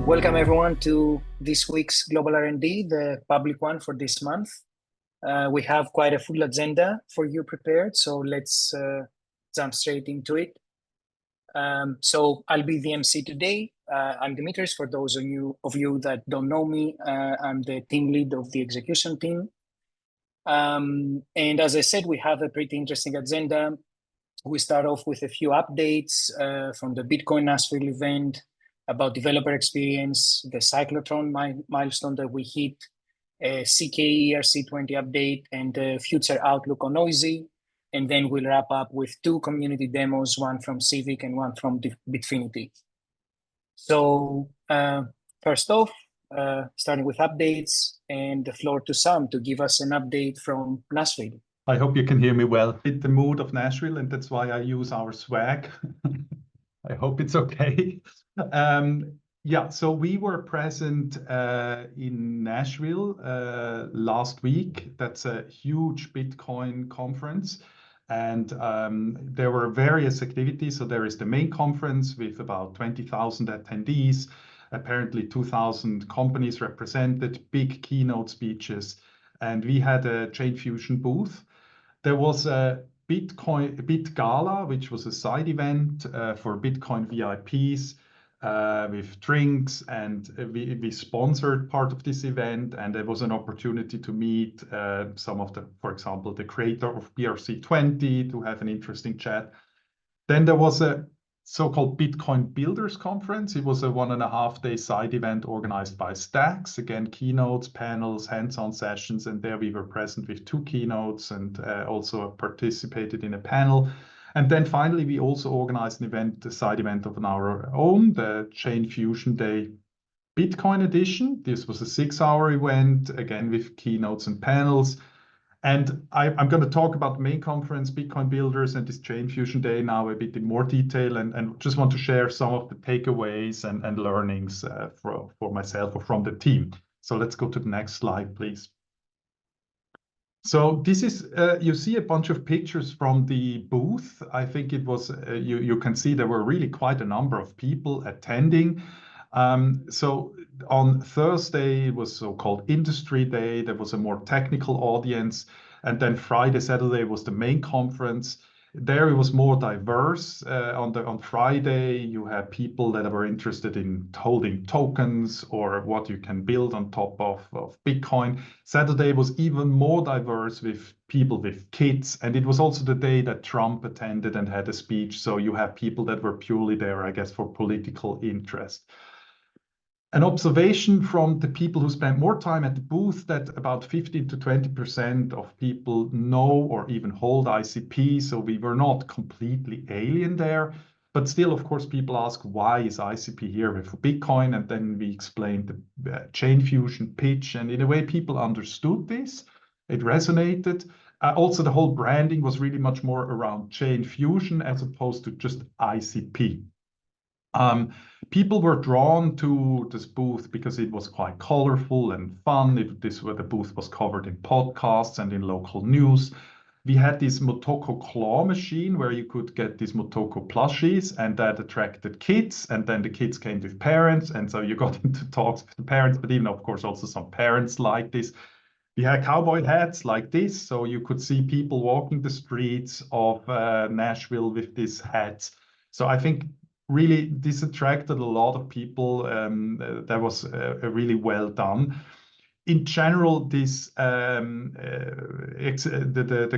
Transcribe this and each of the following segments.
Welcome everyone to this week's Global R&D, the public one for this month. We have quite a full agenda for you prepared, so let's jump straight into it. So I'll be the MC today. I'm Dimitris. For those of you that don't know me, I'm the team lead of the execution team. And as I said, we have a pretty interesting agenda. We start off with a few updates from the Bitcoin Nashville event about developer experience, the CYCLOTRON milestone that we hit, a ckERC20 update, and a future outlook on Oisy. And then we'll wrap up with two community demos, one from Civic and one from Bitfinity. So first off, starting with updates, and the floor to Sam to give us an update from Nashville. I hope you can hear me well. Fit the mood of Nashville, and that's why I use our swag. I hope it's okay. Yeah, so we were present in Nashville last week. That's a huge Bitcoin conference. And there were various activities. So there is the main conference with about 20,000 attendees, apparently 2,000 companies represented, big keynote speeches. And we had a Chain Fusion booth. There was a Bit Gala, which was a side event for Bitcoin VIPs with drinks, and we sponsored part of this event, and there was an opportunity to meet some of the, for example, the creator of BRC20 to have an interesting chat. Then there was a so-called Bitcoin Builders Conference. It was a 1.5-day side event organized by Stacks. Again, keynotes, panels, hands-on sessions, and there we were present with 2 keynotes and also participated in a panel. And then finally, we also organized an event, a side event of our own, the Chain Fusion Day Bitcoin edition. This was a 6-hour event, again with keynotes and panels. And I'm going to talk about the main conference, Bitcoin Builders, and this Chain Fusion Day now a bit in more detail, and just want to share some of the takeaways and learnings for myself or from the team. So let's go to the next slide, please. So this is, you see a bunch of pictures from the booth. I think it was, you can see there were really quite a number of people attending. So on Thursday, it was so-called Industry Day. There was a more technical audience. And then Friday, Saturday was the main conference. There it was more diverse. On Friday, you had people that were interested in holding tokens or what you can build on top of Bitcoin. Saturday was even more diverse with people with kids. And it was also the day that Trump attended and had a speech. So you have people that were purely there, I guess, for political interest. An observation from the people who spent more time at the booth that about 15 to 20% of people know or even hold ICP. So we were not completely alien there. But still, of course, people ask, why is ICP here with Bitcoin? And then we explained the Chain Fusion pitch. And in a way, people understood this. It resonated. Also, the whole branding was really much more around Chain Fusion as opposed to just ICP. People were drawn to this booth because it was quite colorful and fun. The booth was covered in podcasts and in local news. We had this Motoko claw machine where you could get these Motoko plushies, and that attracted kids. And then the kids came with parents, and so you got into talks with the parents, but even, of course, also some parents like this. We had cowboy hats like this, so you could see people walking the streets of Nashville with these hats. So I think really, this attracted a lot of people. That was really well done. In general, this the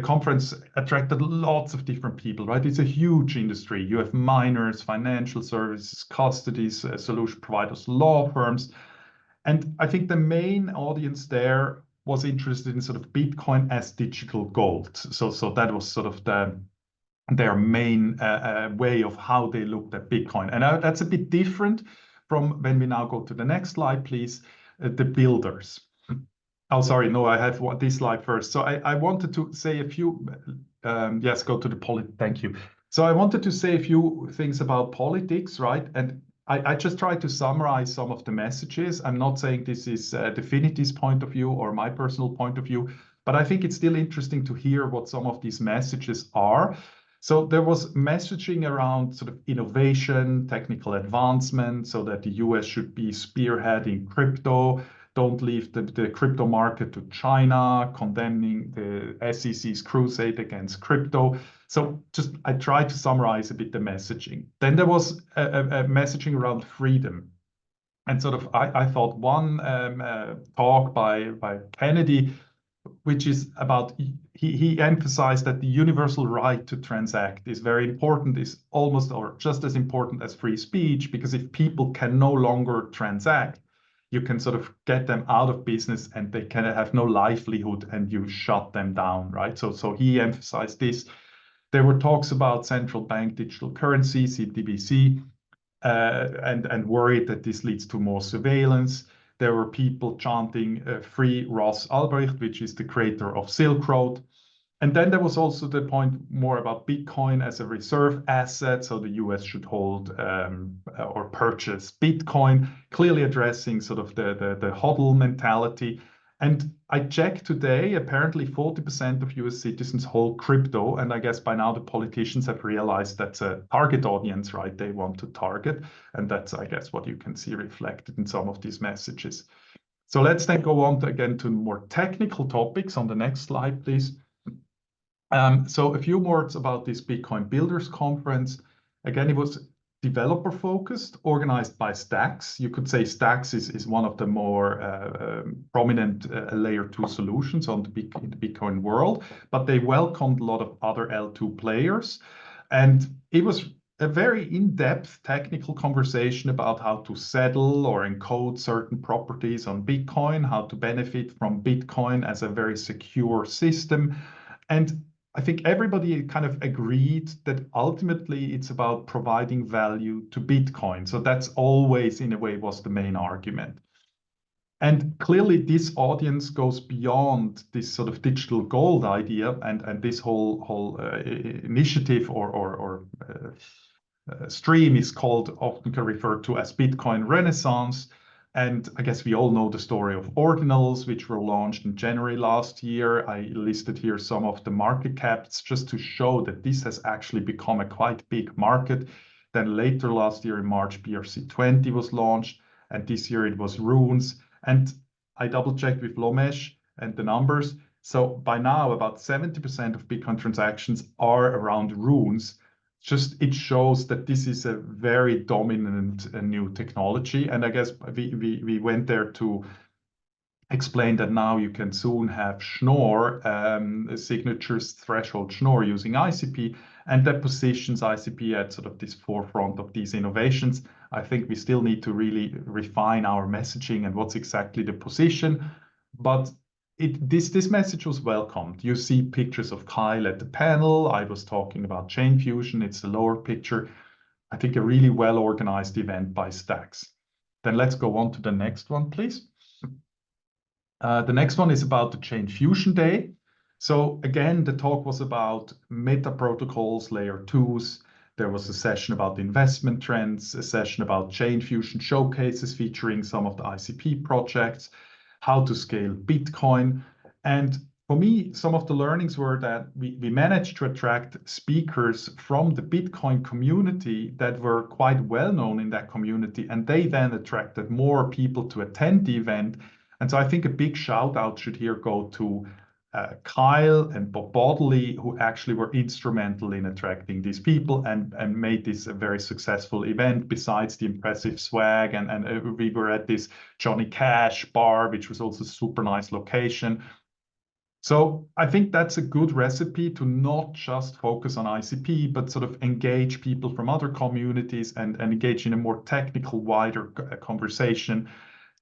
conference attracted lots of different people, right? It's a huge industry. You have miners, financial services, custodies, solution providers, law firms. And I think the main audience there was interested in sort of Bitcoin as digital gold. So that was sort of their main way of how they looked at Bitcoin. And that's a bit different from when we now go to the next slide, please, the builders. Oh, sorry, no, I have this slide first. So I wanted to say a few, yes, go to the thank you. So I wanted to say a few things about politics, right? And I just tried to summarize some of the messages. I'm not saying this is DFINITY's point of view or my personal point of view, but I think it's still interesting to hear what some of these messages are. So there was messaging around sort of innovation, technical advancement, so that the US should be spearheading crypto. Don't leave the crypto market to China, condemning the SEC's crusade against crypto. So just I tried to summarize a bit the messaging. Then there was a messaging around freedom. And sort of I thought one talk by Kennedy, which is about, he emphasized that the universal right to transact is very important, is almost or just as important as free speech, because if people can no longer transact, you can sort of get them out of business and they can have no livelihood and you shut them down, right? So he emphasized this. There were talks about central bank digital currency, CBDC, and worried that this leads to more surveillance. There were people chanting free Ross Ulbricht, which is the creator of Silk Road. And then there was also the point more about Bitcoin as a reserve asset. So the US should hold or purchase Bitcoin, clearly addressing sort of the hodl mentality. And I checked today, apparently 40% of US citizens hold crypto. And I guess by now the politicians have realized that's a target audience, right? They want to target. And that's, I guess, what you can see reflected in some of these messages. So let's then go on again to more technical topics on the next slide, please. So a few words about this Bitcoin Builders Conference. Again, it was developer focused, organized by Stacks. You could say Stacks is one of the more prominent layer 2 solutions in the Bitcoin world, but they welcomed a lot of other L2 players. And it was a very in-depth technical conversation about how to settle or encode certain properties on Bitcoin, how to benefit from Bitcoin as a very secure system. And I think everybody kind of agreed that ultimately it's about providing value to Bitcoin. So that's always, in a way, was the main argument. And clearly this audience goes beyond this sort of digital gold idea and this whole initiative or stream is called, often referred to as Bitcoin Renaissance. And I guess we all know the story of ordinals, which were launched in January last year. I listed here some of the market caps just to show that this has actually become a quite big market. Then later last year in March, BRC20 was launched, and this year it was Runes. And I double checked with Lomesh and the numbers. So by now, about 70% of Bitcoin transactions are around Runes. Just it shows that this is a very dominant new technology. And I guess we went there to explain that now you can soon have Schnorr signatures, threshold Schnorr using ICP, and that positions ICP at sort of this forefront of these innovations. I think we still need to really refine our messaging and what's exactly the position, but this message was welcomed. You see pictures of Kyle at the panel. I was talking about Chain Fusion. It's the lower picture. I think a really well-organized event by Stacks. Then let's go on to the next one, please. The next one is about the Chain Fusion Day. So again, the talk was about meta protocols, layer 2s. There was a session about investment trends, a session about Chain Fusion showcases featuring some of the ICP projects, how to scale Bitcoin. And for me, some of the learnings were that we managed to attract speakers from the Bitcoin community that were quite well known in that community, and they then attracted more people to attend the event. And so I think a big shout out should here go to Kyle and Bob Bodley, who actually were instrumental in attracting these people and made this a very successful event, besides the impressive swag. And we were at this Johnny Cash bar, which was also a super nice location. So I think that's a good recipe to not just focus on ICP, but sort of engage people from other communities and engage in a more technical, wider conversation.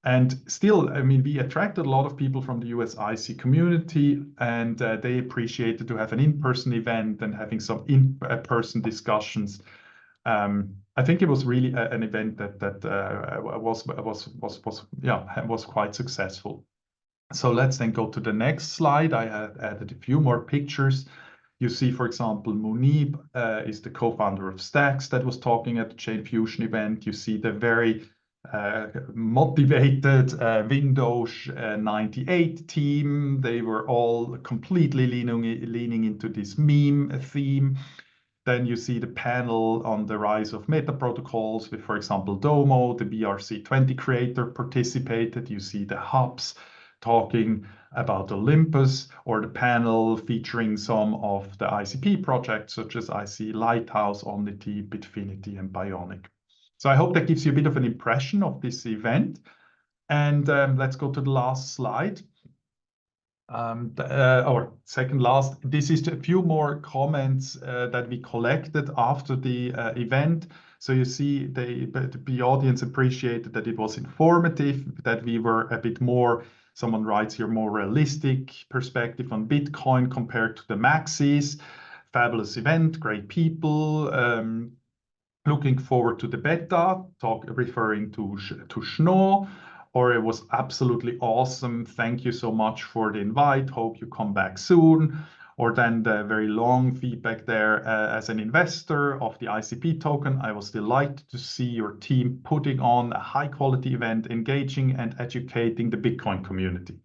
And still, I mean, we attracted a lot of people from the US IC community, and they appreciated to have an in-person event and having some in-person discussions. I think it was really an event that was quite successful. So let's then go to the next slide. I have added a few more pictures. You see, for example, Munib is the co-founder of Stacks that was talking at the Chain Fusion event. You see the very motivated Windows 98 team. They were all completely leaning into this meme theme. Then you see the panel on the rise of meta protocols with, for example, Domo, the BRC20 creator participated. You see the hubs talking about Olympus, or the panel featuring some of the ICP projects such as IC Lighthouse, Omnity, Bitfinity, and Bionic. So I hope that gives you a bit of an impression of this event. And let's go to the last slide. Or second last, this is a few more comments that we collected after the event. So you see the audience appreciated that it was informative, that we were a bit more, someone writes here, more realistic perspective on Bitcoin compared to the maxis. Fabulous event, great people. Looking forward to the beta, referring to Schno. Or it was absolutely awesome. Thank you so much for the invite. Hope you come back soon. Or then the very long feedback there. As an investor of the ICP token, I was delighted to see your team putting on a high quality event, engaging and educating the Bitcoin community.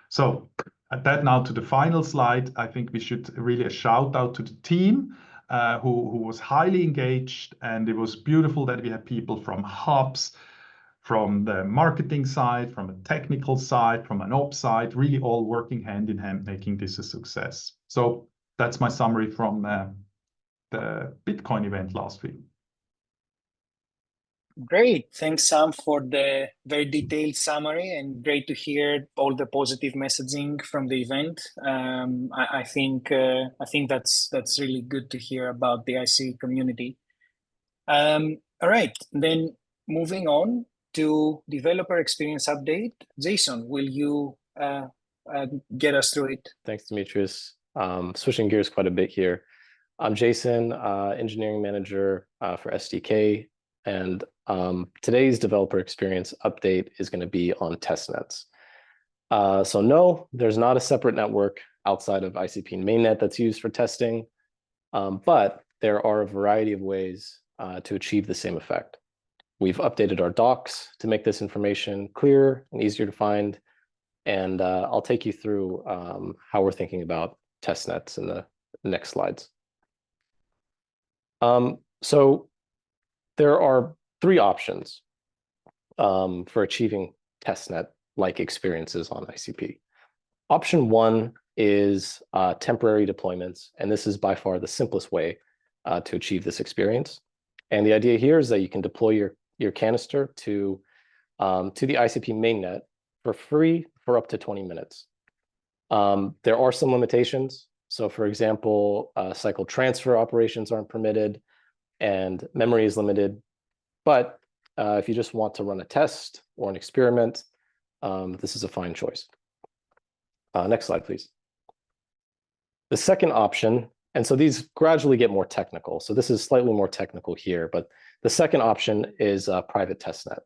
So at that, now to the final slide, I think we should really a shout out to the team who was highly engaged. And it was beautiful that we had people from hubs, from the marketing side, from a technical side, from an ops side, really all working hand in hand, making this a success. So that's my summary from the Bitcoin event last week. Great. Thanks, Sam, for the very detailed summary, and great to hear all the positive messaging from the event. I think that's really good to hear about the IC community. All right, then moving on to developer experience update. Jason, will you get us through it? Thanks, Dimitris. Switching gears quite a bit here. I'm Jason, engineering manager for SDK, and today's developer experience update is going to be on testnets. So no, there's not a separate network outside of ICP mainnet that's used for testing, but there are a variety of ways to achieve the same effect. We've updated our docs to make this information clearer and easier to find, and I'll take you through how we're thinking about testnets in the next slides. So there are three options for achieving testnet-like experiences on ICP. Option one is temporary deployments, and this is by far the simplest way to achieve this experience. And the idea here is that you can deploy your canister to the ICP mainnet for free for up to 20 minutes. There are some limitations. So for example, cycle transfer operations aren't permitted and memory is limited. But if you just want to run a test or an experiment, this is a fine choice. Next slide, please. The second option, and so these gradually get more technical. So this is slightly more technical here, but the second option is a private testnet.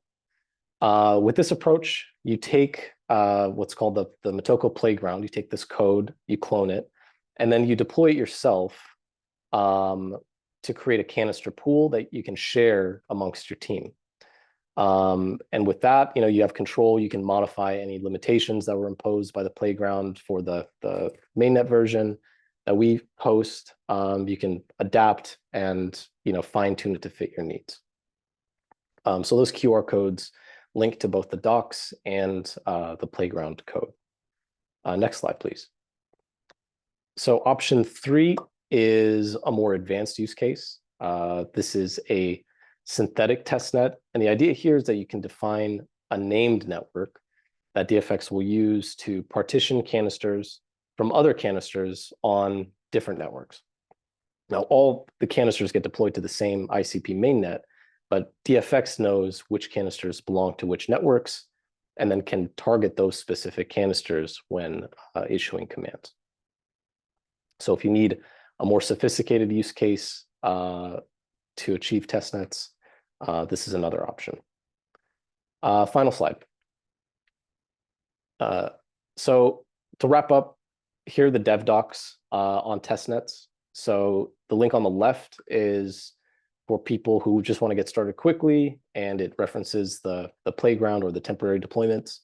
With this approach, you take what's called the Motoko playground. You take this code, you clone it, and then you deploy it yourself to create a canister pool that you can share amongst your team. And with that, you have control. You can modify any limitations that were imposed by the playground for the mainnet version that we host. You can adapt and fine tune it to fit your needs. So those QR codes link to both the docs and the playground code. Next slide, please. So option three is a more advanced use case. This is a synthetic testnet. And the idea here is that you can define a named network that DFX will use to partition canisters from other canisters on different networks. Now, all the canisters get deployed to the same ICP mainnet, but DFX knows which canisters belong to which networks and then can target those specific canisters when issuing commands. So if you need a more sophisticated use case to achieve testnets, this is another option. Final slide. So to wrap up, here are the dev docs on testnets. So the link on the left is for people who just want to get started quickly, and it references the playground or the temporary deployments.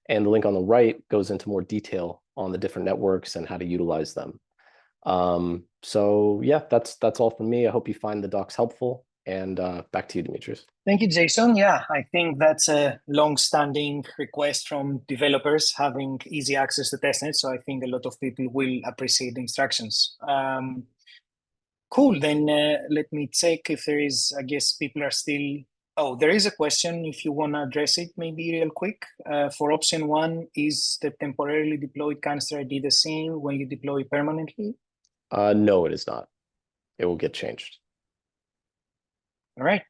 And the link on the right goes into more detail on the different networks and how to utilize them. So yeah, that's all from me. I hope you find the docs helpful, and back to you, Dimitris. Thank you, Jason. Yeah, I think that's a long-standing request from developers having easy access to testnet. So I think a lot of people will appreciate the instructions. Cool. Then let me check if there is, I guess people are still. Oh, there is a question if you want to address it, maybe real quick. For option one, is the temporarily deployed canister ID the same when you deploy permanently? No, it is not. It will get changed. All right.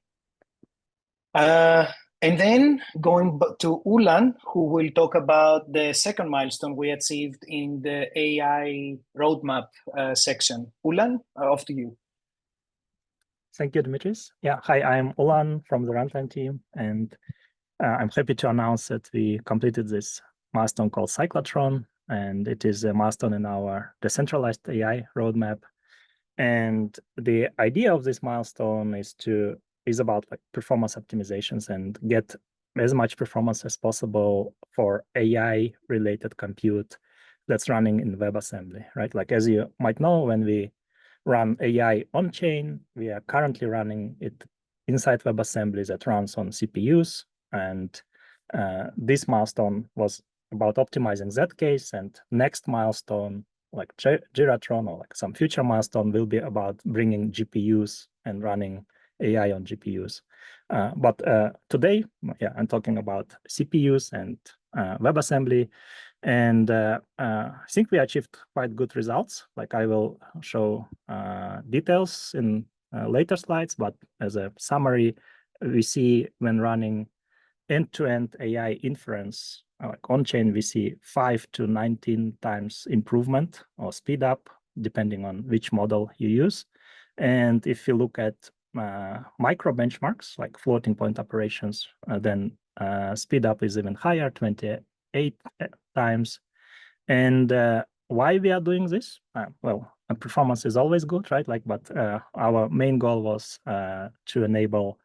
And then going to Ulan, who will talk about the second milestone we achieved in the AI roadmap section. Ulan, off to you. Thank you, Dimitris. Yeah, hi, I'm Ulan from the runtime team, and I'm happy to announce that we completed this milestone called CYCLOTRON, and it is a milestone in our decentralized AI roadmap. And the idea of this milestone is about like performance optimizations and get as much performance as possible for AI related compute that's running in WebAssembly, right? Like as you might know, when we run AI on chain, we are currently running it inside WebAssembly that runs on CPUs. And this milestone was about optimizing that case, and next milestone like Giratron or like some future milestone will be about bringing GPUs and running AI on GPUs. But today, yeah, I'm talking about CPUs and WebAssembly, and I think we achieved quite good results. Like I will show details in later slides, but as a summary, we see when running end-to-end AI inference, like on-chain, we see 5 to 19 times improvement or speed up, depending on which model you use. And if you look at micro benchmarks, like floating point operations, then speed up is even higher, 28 times. And why we are doing this? Well, performance is always good, right? Like, but our main goal was to enable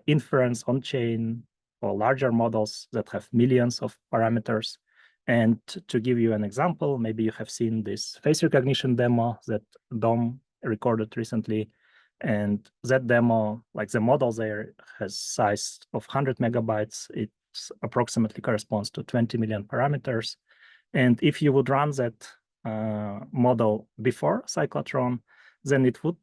inference on-chain or larger models that have millions of parameters. And to give you an example, maybe you have seen this face recognition demo that Dom recorded recently. And that demo, like the model there has size of 100 megabytes. It approximately corresponds to 20 million parameters. And if you would run that model before CYCLOTRON, then it would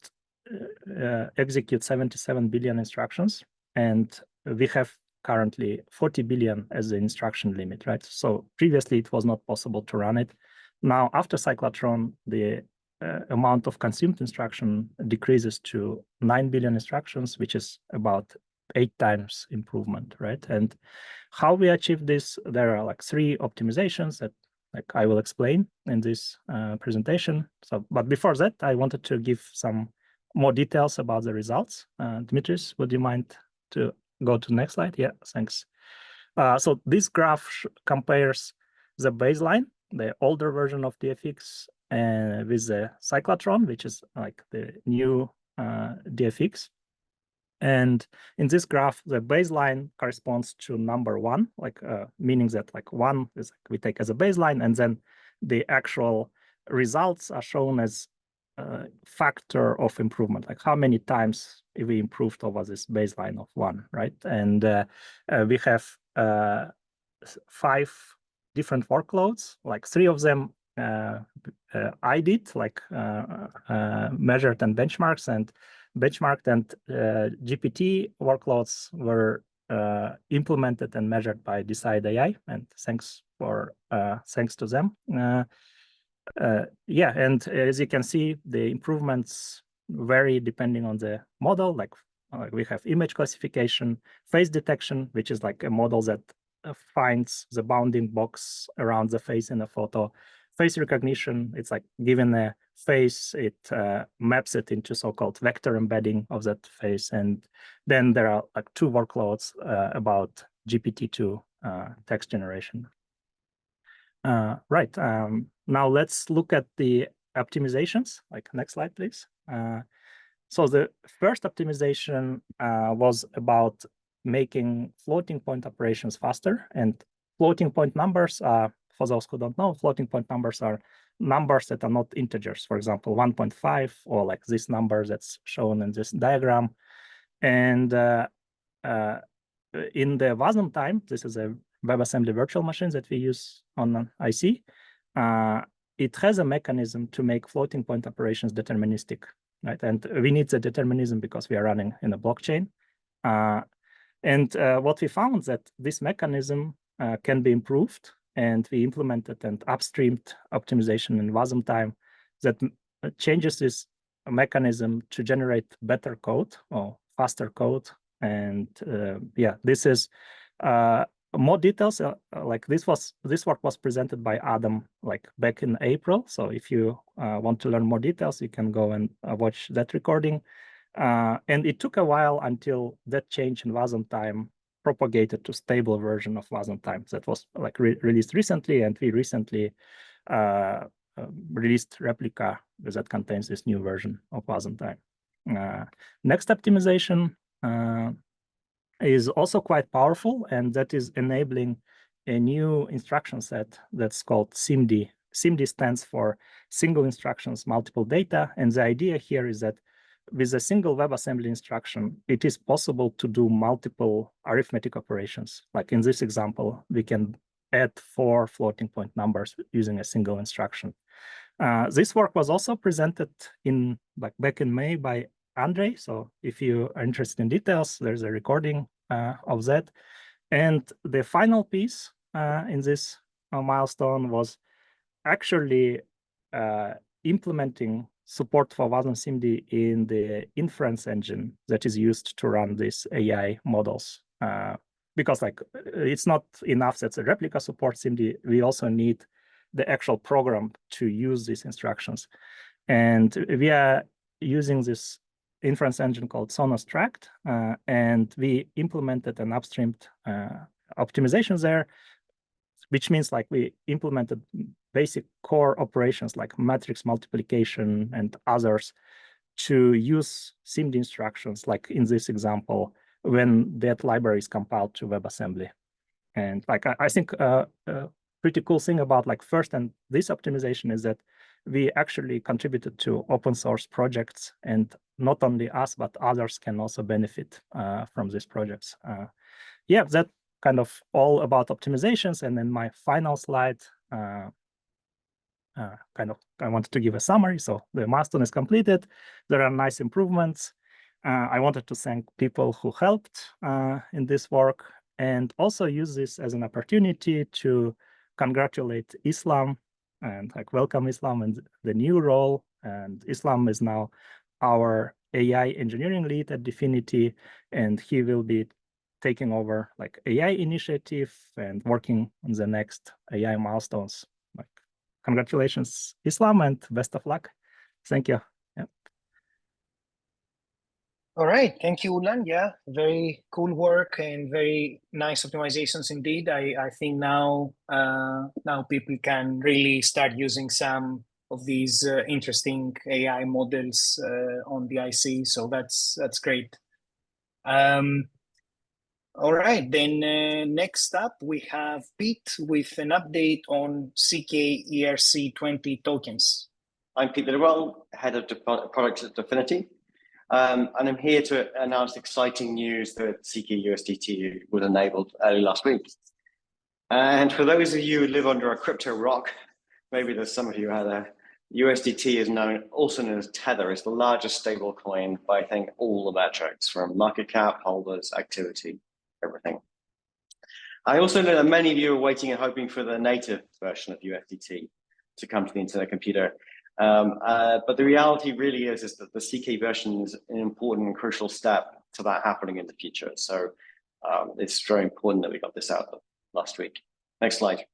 execute 77 billion instructions. And we have currently 40 billion as the instruction limit, right? So previously it was not possible to run it. Now, after CYCLOTRON, the amount of consumed instruction decreases to 9 billion instructions, which is about 8 times improvement, right? And how we achieve this, there are like 3 optimizations that like I will explain in this presentation. So, but before that, I wanted to give some more details about the results. Dimitris, would you mind to go to the next slide? Yeah, thanks. So this graph compares the baseline, the older version of DFX, with the CYCLOTRON, which is like the new DFX. And in this graph, the baseline corresponds to number 1, like meaning that like 1 is like we take as a baseline, and then the actual results are shown as factor of improvement, like how many times we improved over this baseline of 1, right? And we have 5 different workloads, like 3 of them I did, like measured and benchmarks, and benchmarked and GPT workloads were implemented and measured by Decide AI, and thanks to them. Yeah, and as you can see, the improvements vary depending on the model. Like we have image classification, face detection, which is like a model that finds the bounding box around the face in a photo. Face recognition, it's like given a face, it maps it into so-called vector embedding of that face. And then there are like 2 workloads about GPT-2 text generation. Right, now let's look at the optimizations. Like next slide, please. So the first optimization was about making floating point operations faster, and floating point numbers are for those who don't know, floating point numbers are numbers that are not integers. For example, 1.5, or like this number that's shown in this diagram. And in the Wasm time, this is a WebAssembly virtual machine that we use on an IC. It has a mechanism to make floating point operations deterministic, right? And we need the determinism because we are running in a blockchain. And what we found that this mechanism can be improved, and we implemented and upstreamed optimization in Wasm time that changes this mechanism to generate better code or faster code. And yeah, this is more details. Like this work was presented by Adam like back in April. So if you want to learn more details, you can go and watch that recording. And it took a while until that change in Wasm time propagated to stable version of Wasm time that was like released recently, and we recently released replica that contains this new version of Wasm time. Next optimization is also quite powerful, and that is enabling a new instruction set that's called SIMD. SIMD stands for single instructions, multiple data, and the idea here is that with a single WebAssembly instruction, it is possible to do multiple arithmetic operations. Like in this example, we can add 4 floating point numbers using a single instruction. This work was also presented in back in May by Andre. So if you are interested in details, there's a recording of that. And the final piece in this milestone was actually implementing support for Wasm SIMD in the inference engine that is used to run these AI models. Because like it's not enough that the replica supports SIMD, we also need the actual program to use these instructions. And we are using this inference engine called Sonos Tract, and we implemented an upstreamed optimization there, which means like we implemented basic core operations like matrix multiplication and others to use SIMD instructions, like in this example, when that library is compiled to WebAssembly. And like I think a pretty cool thing about like first and this optimization is that we actually contributed to open source projects, and not only us, but others can also benefit from these projects. Yeah, that kind of all about optimizations. And then my final slide, I wanted to give a summary. So the milestone is completed. There are nice improvements. I wanted to thank people who helped in this work, and also use this as an opportunity to congratulate Islam and like welcome Islam and the new role. And Islam is now our AI engineering lead at DFINITY, and he will be taking over like AI initiative and working on the next AI milestones. Like, congratulations, Islam, and best of luck. Thank you. Yeah. All right, thank you, Ulan. Yeah, very cool work and very nice optimizations indeed. I think now people can really start using some of these interesting AI models on the IC. So that's great. All right, then next up we have Pete with an update on ckERC20 tokens. I'm Pete Littlewell, head of product at DFINITY. And I'm here to announce exciting news that ckUSDT was enabled early last week. And for those of you who live under a crypto rock, maybe there's some of you out there, USDT is also known as Tether, is the largest stable coin by, I think, all the metrics, from market cap, holders, activity, everything. I also know that many of you are waiting and hoping for the native version of USDT to come to the internet computer. But the reality really is that the CK version is an important and crucial step to that happening in the future. So it's very important that we got this out last week. Next slide.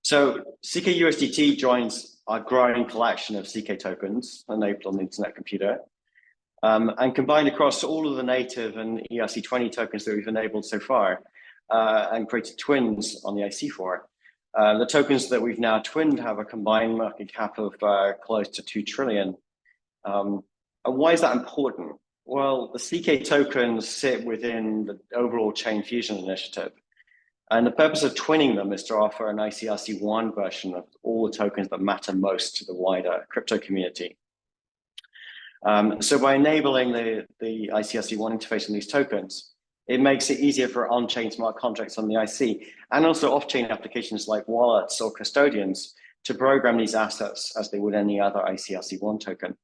So ckUSDT joins our growing collection of CK tokens enabled on the internet computer. And combined across all of the native and ERC20 tokens that we've enabled so far and created twins on the IC for. The tokens that we've now twinned have a combined market cap of close to 2 trillion. And why is that important? Well, the CK tokens sit within the overall Chain Fusion initiative. And the purpose of twinning them is to offer an ICRC1 version of all the tokens that matter most to the wider crypto community. So by enabling the ICRC1 interface on these tokens, it makes it easier for on-chain smart contracts on the IC and also off-chain applications like wallets or custodians to program these assets as they would any other ICRC1 token.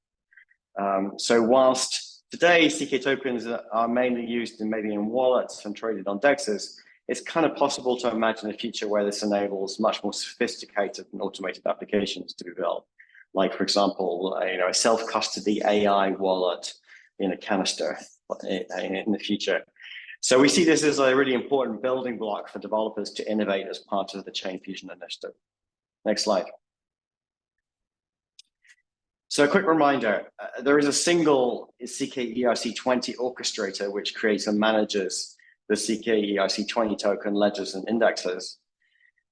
So whilst today CK tokens are mainly used maybe in wallets and traded on DEXs, it's kind of possible to imagine a future where this enables much more sophisticated and automated applications to be built. Like, for example, a self-custody AI wallet in a canister in the future. So we see this as a really important building block for developers to innovate as part of the Chain Fusion initiative. Next slide. So a quick reminder, there is a single ckERC20 orchestrator which creates and manages the ckERC20 token ledgers and indexes.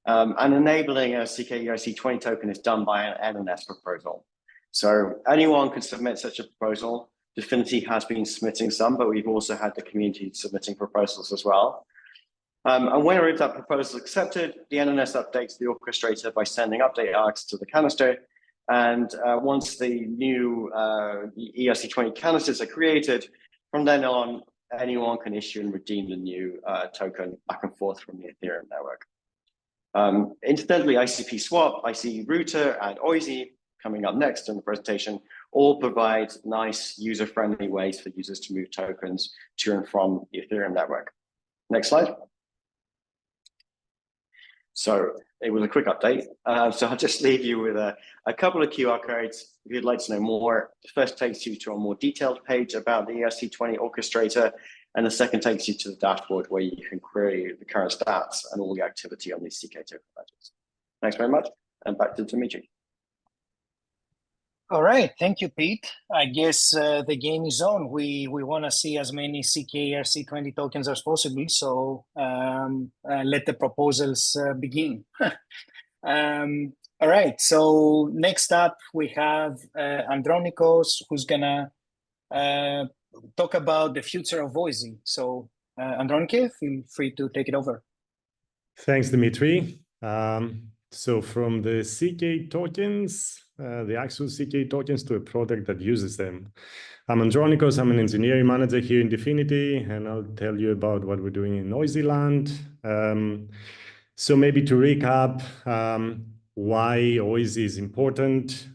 And enabling a ckERC20 token is done by an NNS proposal. So anyone can submit such a proposal. DFINITY has been submitting some, but we've also had the community submitting proposals as well. And when that proposal is accepted, the NNS updates the orchestrator by sending update args to the canister. And once the new ERC20 canisters are created, from then on, anyone can issue and redeem the new token back and forth from the Ethereum network. Incidentally, ICP Swap, IC Router, and Oisy, coming up next in the presentation, all provide nice user-friendly ways for users to move tokens to and from the Ethereum network. Next slide. So it was a quick update. So I'll just leave you with a couple of QR codes if you'd like to know more. The first takes you to a more detailed page about the ERC20 orchestrator, and the second takes you to the dashboard where you can query the current stats and all the activity on these CK token ledgers. Thanks very much, and back to Dimitri. All right, thank you, Pete. I guess the game is on. We want to see as many ckERC20 tokens as possible, so let the proposals begin. All right, so next up we have Andronikos, who's gonna talk about the future of Oisy. So Andronikos, feel free to take it over. Thanks, Dimitri. So from the CK tokens, the actual CK tokens to a product that uses them. I'm Andronikos, I'm an engineering manager here in DFINITY, and I'll tell you about what we're doing in Oisy land. So maybe to recap why Oisy is important.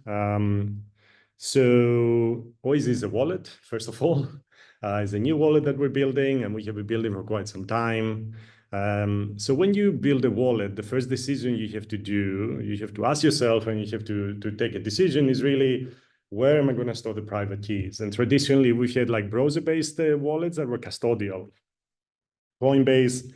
So Oisy is a wallet, first of all. It's a new wallet that we're building, and we have been building for quite some time. So when you build a wallet, the first decision you have to do, you have to ask yourself, and you have to take a decision is really, where am I going to store the private keys? And traditionally, we had like browser-based wallets that were custodial. Coinbase,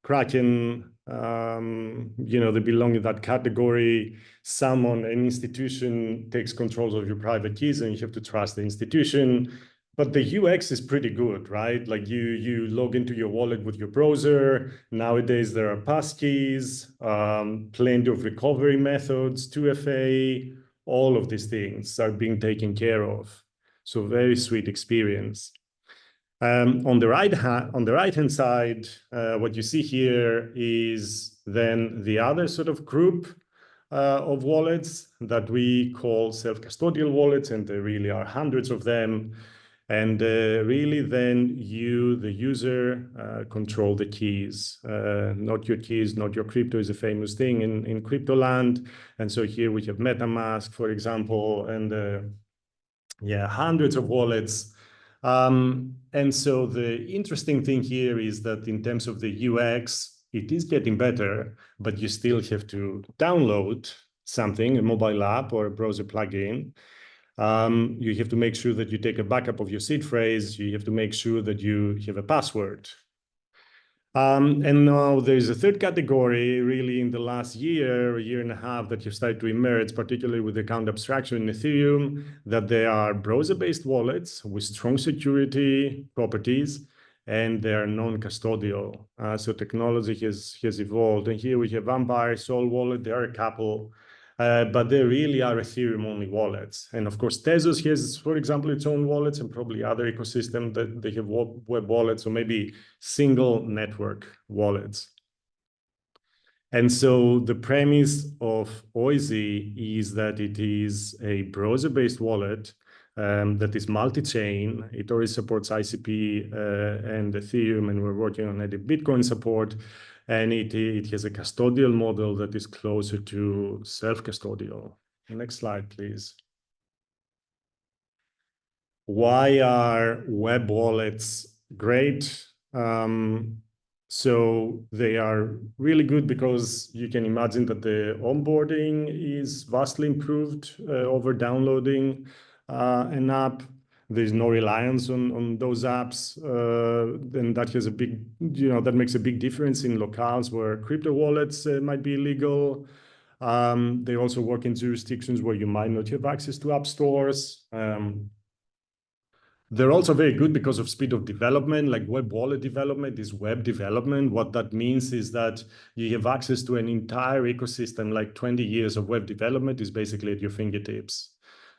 Kraken, they belong in that category. Someone, an institution takes control of your private keys, and you have to trust the institution. But the UX is pretty good, right? Like you log into your wallet with your browser. Nowadays, there are passkeys, plenty of recovery methods, 2FA, all of these things are being taken care of. So very sweet experience. On the right-hand side, what you see here is then the other sort of group of wallets that we call self-custodial wallets, and there really are hundreds of them. And really then you, the user, control the keys. Not your keys, not your crypto is a famous thing in crypto land. And so here we have MetaMask, for example, and hundreds of wallets. And so the interesting thing here is that in terms of the UX, it is getting better, but you still have to download something, a mobile app or a browser plugin. You have to make sure that you take a backup of your seed phrase. You have to make sure that you have a password. And now there's a third category really in the last year and a half that have started to emerge, particularly with account abstraction in Ethereum, that they are browser-based wallets with strong security properties, and they are non-custodial. So technology has evolved. And here we have Vampire, Sol Wallet, there are a couple. But they really are Ethereum-only wallets. And of course, Tezos has, for example, its own wallets, and probably other ecosystem that they have web wallets, or maybe single network wallets. And so the premise of Oisy is that it is a browser-based wallet that is multi-chain. It already supports ICP and Ethereum, and we're working on adding Bitcoin support. And it has a custodial model that is closer to self-custodial. Next slide, please. Why are web wallets great? So they are really good because you can imagine that the onboarding is vastly improved over downloading an app. There's no reliance on those apps. And that has a big, that makes a big difference in locales where crypto wallets might be illegal. They also work in jurisdictions where you might not have access to app stores. They're also very good because of speed of development, like web wallet development is web development. What that means is that you have access to an entire ecosystem, like 20 years of web development is basically at your fingertips.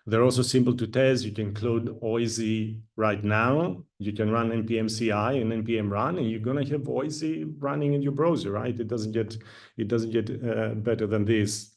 They're also simple to test. You can include Oisy right now. You can run npm CI and npm run, and you're gonna have Oisy running in your browser, right? It doesn't get better than this.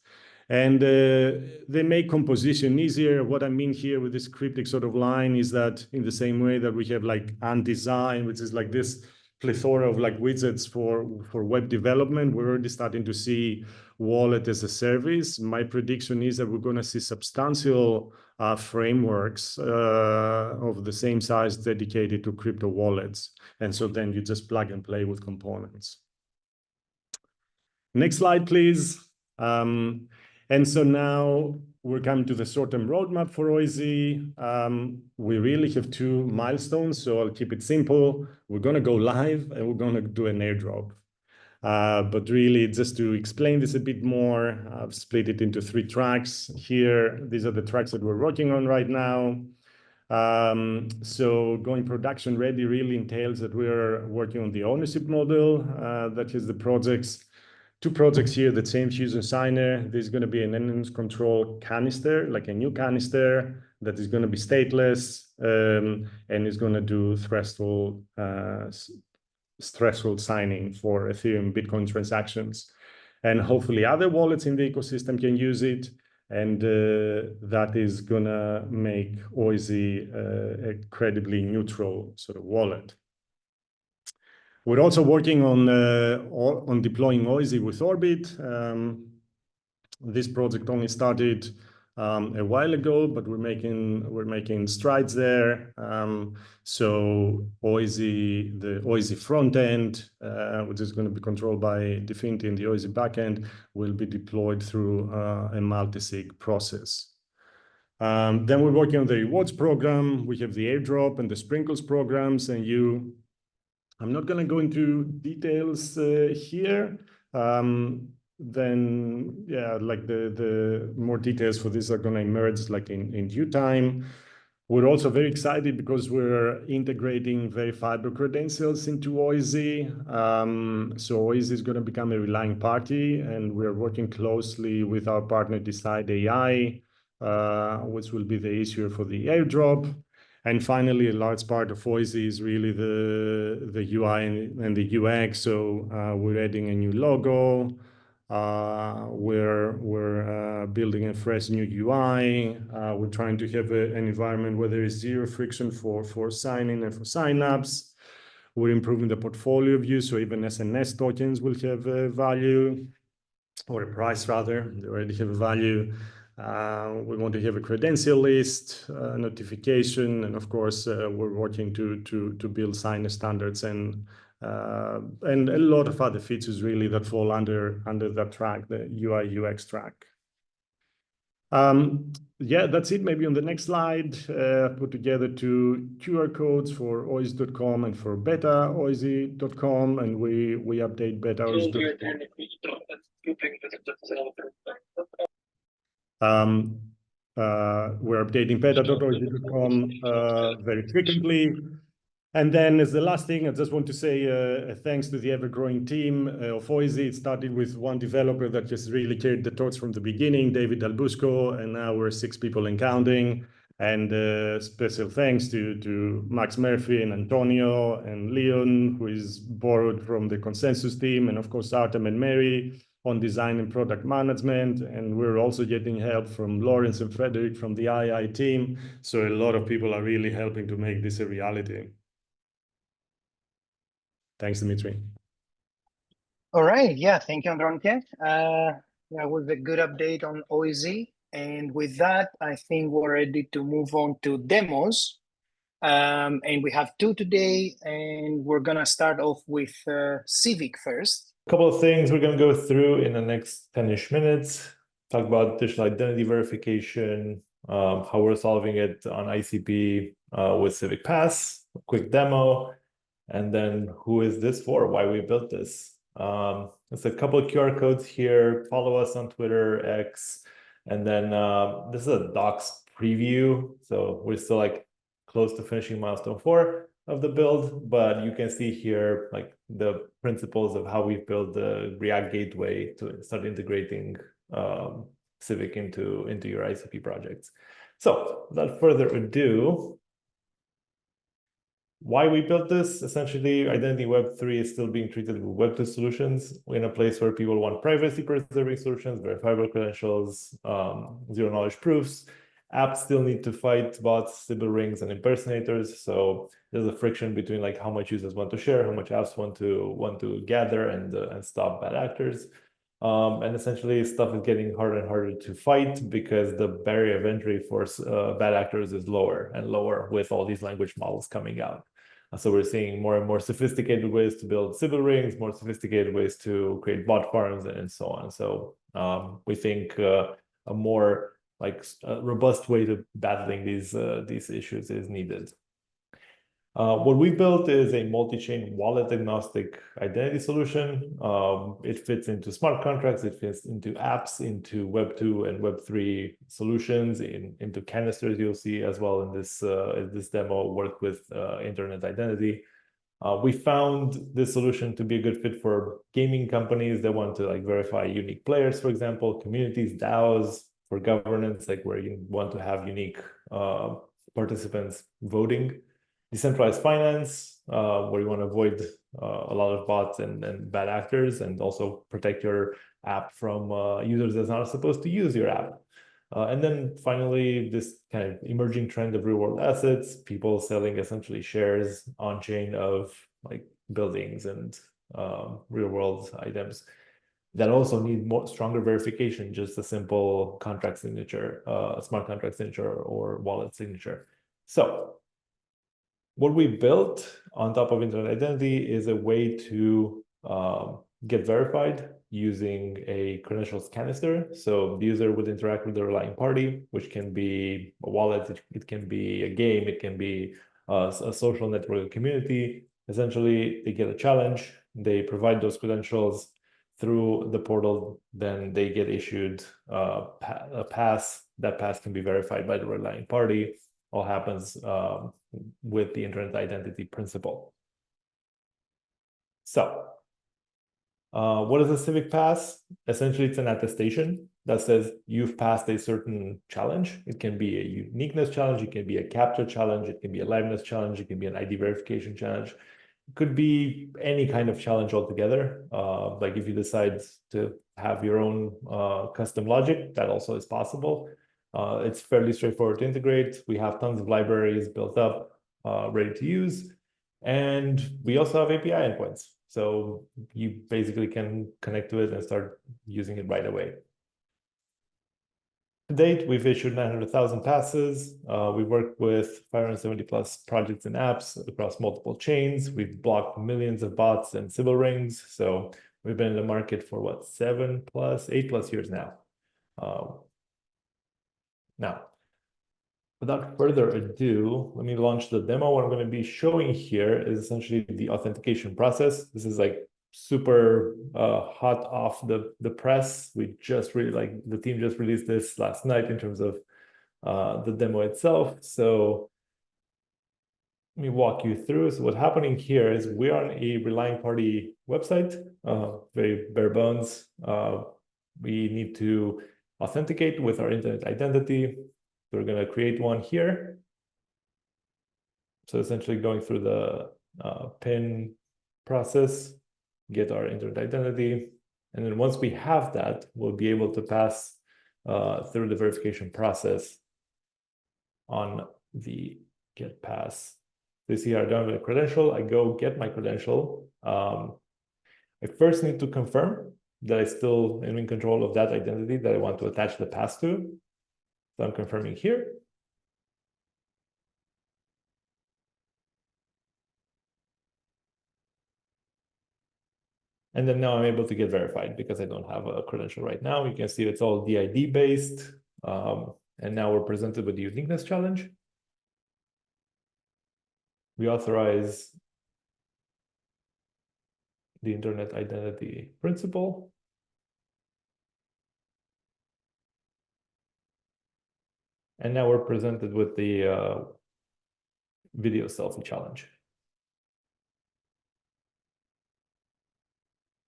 And they make composition easier. What I mean here with this cryptic sort of line is that in the same way that we have like undesign, which is like this plethora of like widgets for web development, we're already starting to see wallet as a service. My prediction is that we're going to see substantial frameworks of the same size dedicated to crypto wallets. And so then you just plug and play with components. Next slide, please. And so now we're coming to the short-term roadmap for Oisy. We really have 2 milestones, so I'll keep it simple. We're going to go live and we're going to do an airdrop. But really, just to explain this a bit more, I've split it into 3 tracks here. These are the tracks that we're working on right now. So going production ready really entails that we're working on the ownership model that has the projects. 2 projects here, the same user signer. There's going to be an endless control canister, like a new canister that is going to be stateless and is going to do threshold signing for Ethereum Bitcoin transactions. And hopefully other wallets in the ecosystem can use it. And that is going to make Oisy a credibly neutral sort of wallet. We're also working on deploying Oisy with Orbit. This project only started a while ago, but we're making strides there. So Oisy, the Oisy front end, which is going to be controlled by DFINITY and the Oisy backend, will be deployed through a multi-sig process. Then we're working on the rewards program. We have the airdrop and the sprinkles programs, and I'm not going to go into details here. Then, yeah, like the more details for this are going to emerge like in due time. We're also very excited because we're integrating verifiable credentials into Oisy. So Oisy is going to become a relying party, and we're working closely with our partner Decide AI, which will be the issuer for the airdrop. And finally, a large part of Oisy is really the UI and the UX. So we're adding a new logo. We're building a fresh new UI. We're trying to have an environment where there is zero friction for sign-in and for sign-ups. We're improving the portfolio view, so even SNS tokens will have a value, or a price rather. They already have a value. We want to have a credential list, notification, and of course, we're working to build signer standards and a lot of other features really that fall under that track, the UI UX track. Yeah, that's it. Maybe on the next slide, put together 2 QR codes for Oisy.com and for beta.oisy.com, and we update beta.oisy.com. We're updating beta.oisy.com very frequently. And then as the last thing, I just want to say thanks to the ever-growing team of Oisy. It started with 1 developer that just really carried the torch from the beginning, David Albusco, and now we're 6 people and counting. And special thanks to Max Murphy and Antonio and Leon, who is borrowed from the consensus team, and of course Artem and Mary. on design and product management. And we're also getting help from Lawrence and Frederick from the AI team. So a lot of people are really helping to make this a reality. Thanks, Dimitri. All right. Yeah. Thank you, Andronke. That was a good update on Oisy. And with that, I think we're ready to move on to demos. And we have two today, and we're going to start off with Civic first. A couple of things we're going to go through in the next 10-ish minutes. Talk about digital identity verification, how we're solving it on ICP with Civic Pass, a quick demo, and then who is this for, why we built this. There's a couple of QR codes here. Follow us on Twitter, X, and then this is a docs preview. So we're still like close to finishing milestone 4 of the build, but you can see here like the principles of how we've built the React gateway to start integrating Civic into your ICP projects. So without further ado, why we built this? Essentially, Identity Web 3 is still being treated with Web 2 solutions. We're in a place where people want privacy-preserving solutions, verifiable credentials, zero-knowledge proofs. Apps still need to fight bots, Sybil rings, and impersonators. So there's a friction between like how much users want to share, how much apps want to gather, and stop bad actors. And essentially, stuff is getting harder and harder to fight because the barrier of entry for bad actors is lower and lower with all these language models coming out. So we're seeing more and more sophisticated ways to build Sybil rings, more sophisticated ways to create bot farms, and so on. So we think a more robust way to battling these issues is needed. What we built is a multi-chain wallet agnostic identity solution. It fits into smart contracts, it fits into apps, into Web 2 and Web 3 solutions, into canisters you'll see as well in this demo, work with internet identity. We found this solution to be a good fit for gaming companies that want to like verify unique players, for example, communities, DAOs, for governance, like where you want to have unique participants voting. Decentralized finance, where you want to avoid a lot of bots and bad actors, and also protect your app from users that's not supposed to use your app. And then finally, this kind of emerging trend of real-world assets, people selling essentially shares on-chain of like buildings and real-world items that also need stronger verification, just a simple contract signature, smart contract signature, or wallet signature. So what we built on top of internet identity is a way to get verified using a credentials canister. So the user would interact with the relying party, which can be a wallet, it can be a game, it can be a social network, a community. Essentially, they get a challenge, they provide those credentials through the portal, then they get issued a pass. That pass can be verified by the relying party. All happens with the internet identity principle. So what is a Civic Pass? Essentially, it's an attestation that says you've passed a certain challenge. It can be a uniqueness challenge, it can be a captcha challenge, it can be a liveness challenge, it can be an ID verification challenge. It could be any kind of challenge altogether. Like if you decide to have your own custom logic, that also is possible. It's fairly straightforward to integrate. We have tons of libraries built up, ready to use. And we also have API endpoints. So you basically can connect to it and start using it right away. To date, we've issued 900,000 passes. We work with 570 plus projects and apps across multiple chains. We've blocked millions of bots and Sybil rings. So we've been in the market for what, 8+ years now. Now, without further ado, let me launch the demo. What I'm going to be showing here is essentially the authentication process. This is like super hot off the press. We just really the team just released this last night in terms of the demo itself. So let me walk you through. So what's happening here is we're on a relying party website, very bare bones. We need to authenticate with our internet identity. We're going to create one here. So essentially going through the PIN process, get our internet identity, And then once we have that, we'll be able to pass through the verification process on the get pass. So you see, I don't have a credential. I go get my credential. I first need to confirm that I still am in control of that identity that I want to attach the pass to. So I'm confirming here. And then now I'm able to get verified because I don't have a credential right now. You can see it's all DID based. And now we're presented with the uniqueness challenge. We authorize the internet identity principal. And now we're presented with the video selfie challenge.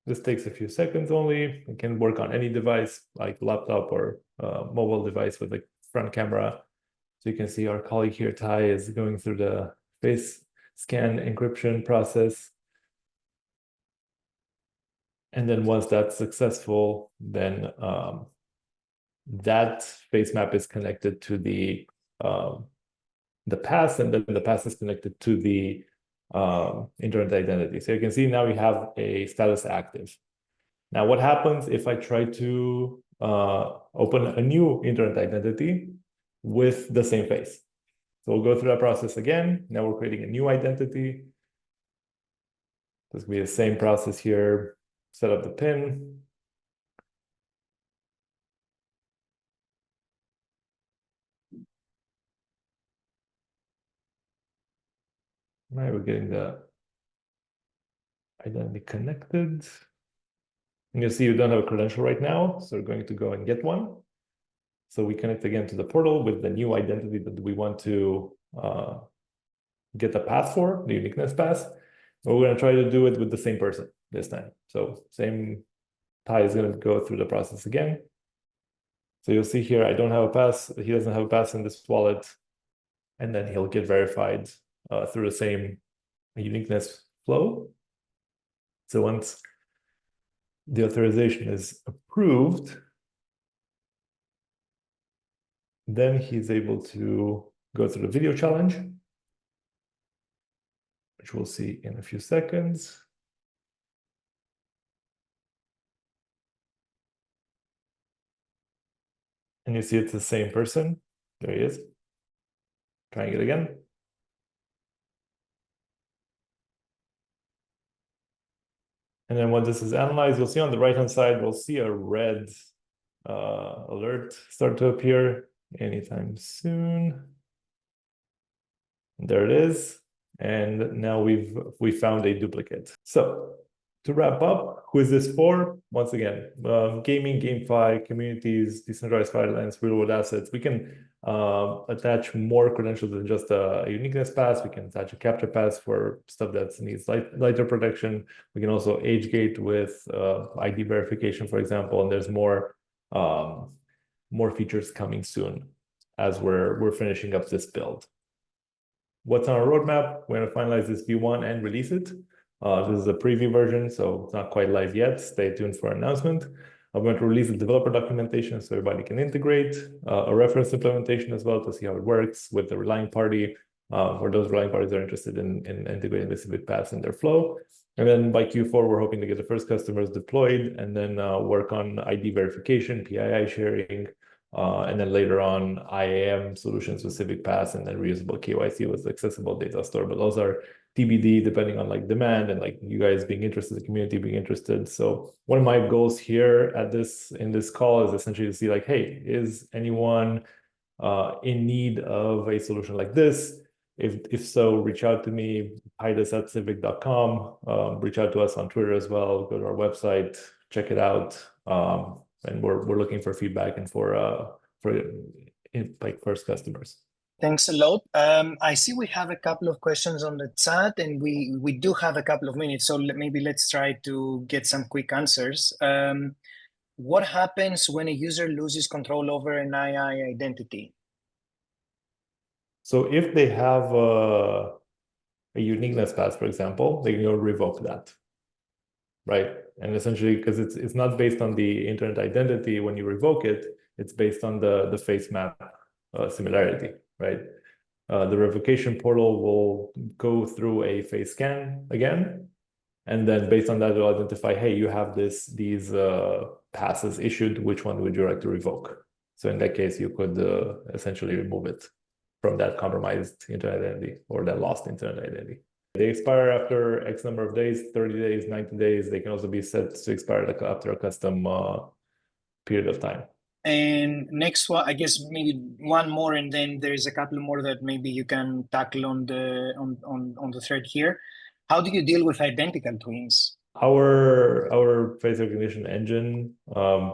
This takes a few seconds only. It can work on any device, like laptop or mobile device with a front camera. So you can see our colleague here, Ty, is going through the face scan encryption process. And then once that's successful, then that face map is connected to the pass, and then the pass is connected to the internet identity. So you can see now we have a status active. Now, what happens if I try to open a new internet identity with the same face? So we'll go through that process again. Now we're creating a new identity. This will be the same process here. Set up the PIN. Now we're getting the identity connected. And you'll see you don't have a credential right now, so we're going to go and get one. So we connect again to the portal with the new identity that we want to get the pass for, the uniqueness pass. But we're going to try to do it with the same person this time. So same, Ty is going to go through the process again. So you'll see here, I don't have a pass. He doesn't have a pass in this wallet. And then he'll get verified through the same uniqueness flow. So once the authorization is approved, then he's able to go through the video challenge, which we'll see in a few seconds. And you see it's the same person. There he is. Trying it again. And then when this is analyzed, you'll see on the right-hand side, we'll see a red alert start to appear anytime soon. There it is. And now we found a duplicate. So to wrap up, who is this for? Once again, gaming, GameFi, communities, decentralized finance, real-world assets. We can attach more credentials than just a uniqueness pass. We can attach a capture pass for stuff that needs lighter protection. We can also age gate with ID verification, for example. And there's more features coming soon as we're finishing up this build. What's on our roadmap? We're going to finalize this V1 and release it. This is a preview version, so it's not quite live yet. Stay tuned for an announcement. I'm going to release the developer documentation so everybody can integrate, a reference implementation as well to see how it works with the relying party, or those relying parties are interested in integrating the Civic pass in their flow. And then by Q4, we're hoping to get the first customers deployed and then work on ID verification, PII sharing, and then later on IAM solutions with Civic Pass and then reusable KYC with accessible data store. But those are TBD depending on like demand and like you guys being interested, the community being interested. So one of my goals here in this call is essentially to see like, hey, is anyone in need of a solution like this? If so, reach out to me, hidus@civic.com, reach out to us on Twitter as well, go to our website, check it out. And we're looking for feedback and for like first customers. Thanks a lot. I see we have a couple of questions on the chat, and we do have a couple of minutes, so maybe let's try to get some quick answers. What happens when a user loses control over an AI identity? So if they have a uniqueness pass, for example, they can go revoke that, right? And essentially, because it's not based on the internet identity when you revoke it, it's based on the face map similarity, right? The revocation portal will go through a face scan again, and then based on that, it'll identify, hey, you have these passes issued, which one would you like to revoke? So in that case, you could essentially remove it from that compromised internet identity or that lost internet identity. They expire after X number of days, 30 days, 90 days. They can also be set to expire after a custom period of time. And next one, I guess maybe one more, and then there's a couple more that maybe you can tackle on the thread here. How do you deal with identical twins? Our face recognition engine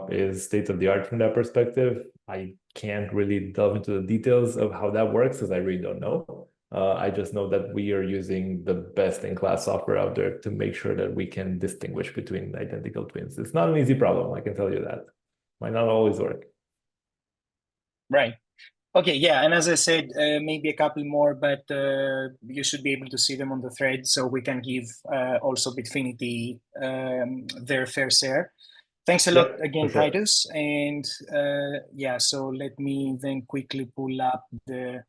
is state of the art from that perspective. I can't really delve into the details of how that works because I really don't know. I just know that we are using the best in class software out there to make sure that we can distinguish between identical twins. It's not an easy problem, I can tell you that. Might not always work. Right. Okay, yeah, and as I said, maybe a couple more, but you should be able to see them on the thread, so we can give also Bitfinity their fair share. Thanks a lot again, sure. Titus. And yeah, so let me then quickly pull up the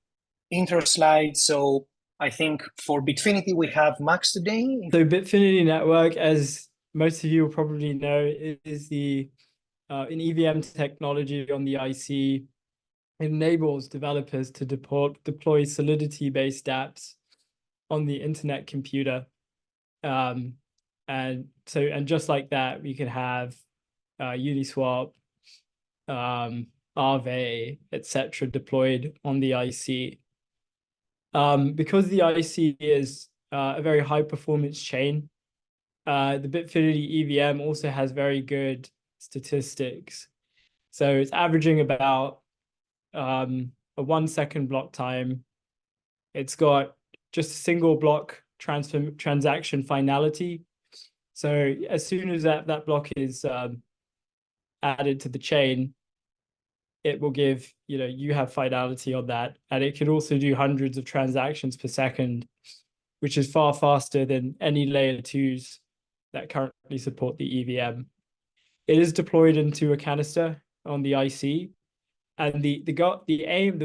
intro slide. So I think for Bitfinity, we have Max today. So Bitfinity Network, as most of you will probably know, is the an EVM technology on the IC. It enables developers to deploy Solidity-based apps on the internet computer. And just like that, we can have Uniswap, Aave, etc. deployed on the IC. Because the IC is a very high performance chain, the Bitfinity EVM also has very good statistics. So it's averaging about a 1 second block time. It's got just a single block transaction finality. So as soon as that block is added to the chain, it will give, you have finality on that. And it can also do hundreds of transactions per second, which is far faster than any layer 2s that currently support the EVM. It is deployed into a canister on the IC. And the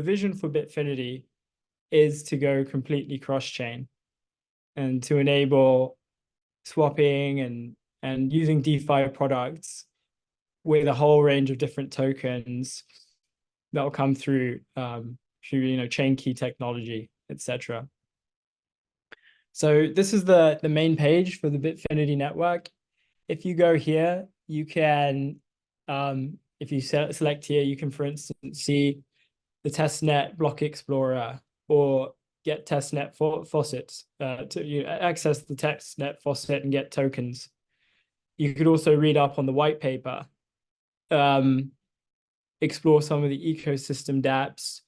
vision for Bitfinity is to go completely cross-chain and to enable swapping and using DeFi products with a whole range of different tokens that will come through chain key technology, etc. So this is the main page for the Bitfinity network. If you go here, you can if you select here, you can, for instance, see the testnet block explorer or get testnet faucets to access the testnet faucet and get tokens. You could also read up on the white paper, explore some of the ecosystem dApps.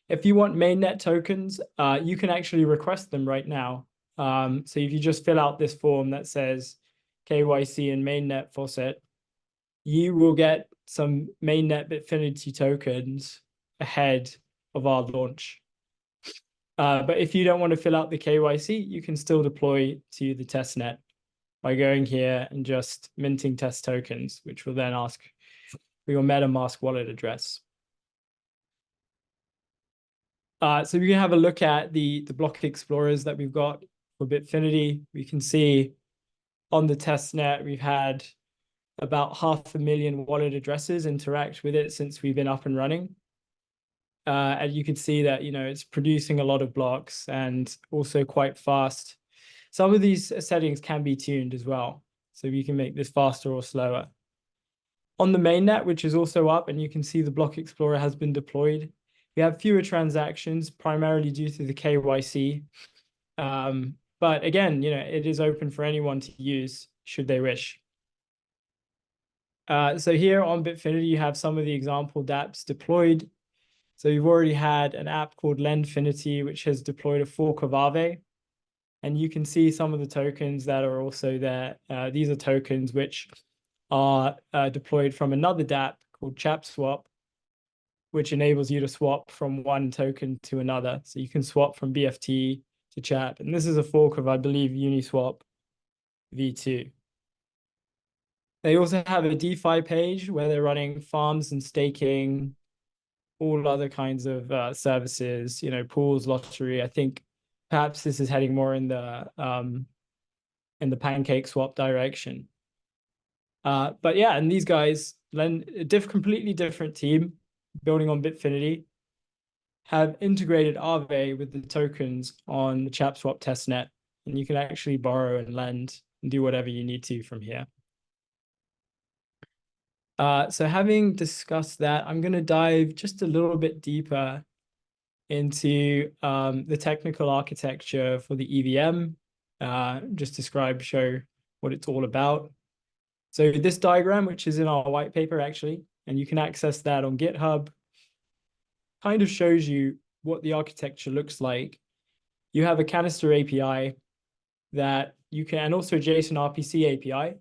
If you want mainnet tokens, you can actually request them right now. So if you just fill out this form that says KYC and mainnet faucet, you will get some mainnet Bitfinity tokens ahead of our launch. But if you don't want to fill out the KYC, you can still deploy to the testnet by going here and just minting test tokens, which will then ask for your MetaMask wallet address. So we can have a look at the block explorers that we've got for Bitfinity. We can see on the testnet, we've had about 500,000 wallet addresses interact with it since we've been up and running. And you can see that, it's producing a lot of blocks and also quite fast. Some of these settings can be tuned as well. So you can make this faster or slower. On the mainnet, which is also up, and you can see the block explorer has been deployed. We have fewer transactions, primarily due to the KYC. But again, it is open for anyone to use should they wish. So here on Bitfinity, you have some of the example dApps deployed. So you've already had an app called Lendfinity, which has deployed a fork of Aave. And you can see some of the tokens that are also there. These are tokens which are deployed from another dApp called ChapSwap, which enables you to swap from one token to another. So you can swap from BFT to Chap. And this is a fork of, I believe, Uniswap v2. They also have a DeFi page where they're running farms and staking, all other kinds of services, pools, lottery. I think perhaps this is heading more in the pancake swap direction. But yeah, and these guys, completely different team, building on Bitfinity, have integrated Aave with the tokens on the ChapSwap testnet, and you can actually borrow and lend and do whatever you need to from here. So having discussed that, I'm going to dive just a little bit deeper into the technical architecture for the EVM, just show what it's all about. So this diagram, which is in our white paper actually, and you can access that on GitHub, kind of shows you what the architecture looks like. You have a canister API that you can, and also a JSON RPC API.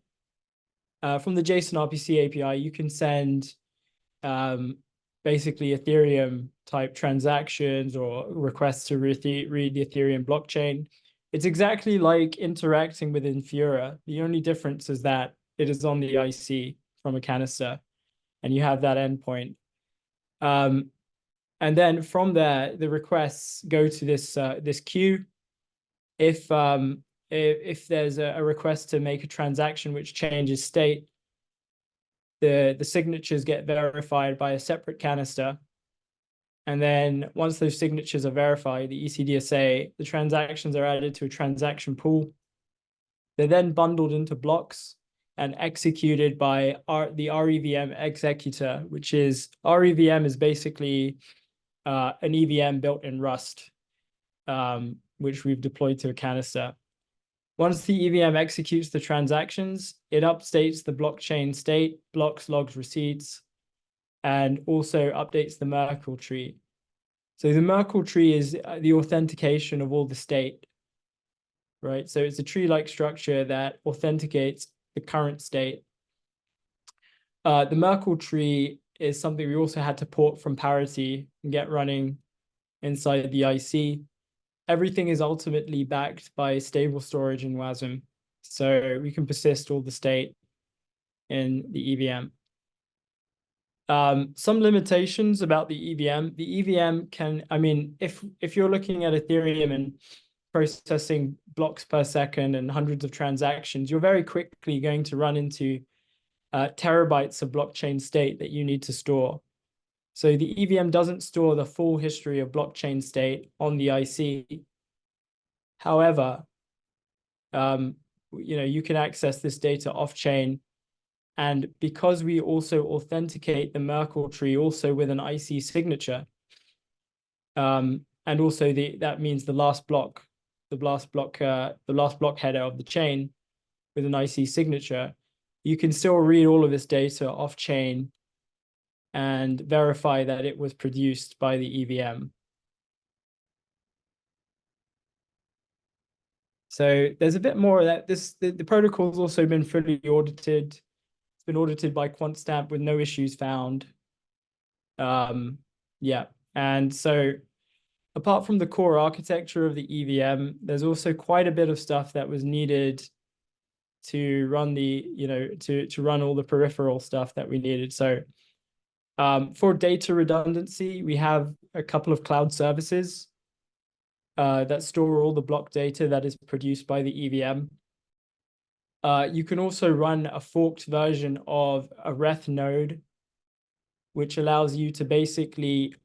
From the JSON RPC API, you can send basically Ethereum type transactions or requests to read the Ethereum blockchain. It's exactly like interacting with Infura. The only difference is that it is on the IC from a canister, and you have that endpoint. And then from there, the requests go to this queue. If there's a request to make a transaction which changes state, the signatures get verified by a separate canister. And then once those signatures are verified, the ECDSA, the transactions are added to a transaction pool. They're then bundled into blocks and executed by the REVM executor, which is, REVM is basically an EVM built in Rust, which we've deployed to a canister. Once the EVM executes the transactions, it updates the blockchain state, blocks, logs, receipts, and also updates the Merkle tree. So the Merkle tree is the authentication of all the state, right? So it's a tree-like structure that authenticates the current state. The Merkle tree is something we also had to port from Parity and get running inside the IC. Everything is ultimately backed by stable storage in WASM. So we can persist all the state in the EVM. Some limitations about the EVM. The EVM can, if you're looking at Ethereum and processing blocks per second and hundreds of transactions, you're very quickly going to run into terabytes of blockchain state that you need to store. So the EVM doesn't store the full history of blockchain state on the IC. However, you can access this data off-chain. And because we also authenticate the Merkle tree also with an IC signature, and also that means the last block header of the chain with an IC signature, you can still read all of this data off-chain and verify that it was produced by the EVM. So there's a bit more of that. The protocol's also been fully audited. It's been audited by QuantStamp with no issues found. Yeah, and so apart from the core architecture of the EVM, there's also quite a bit of stuff that was needed to run to run all the peripheral stuff that we needed. So for data redundancy, we have a couple of cloud services that store all the block data that is produced by the EVM. You can also run a forked version of a Reth node, which allows you to basically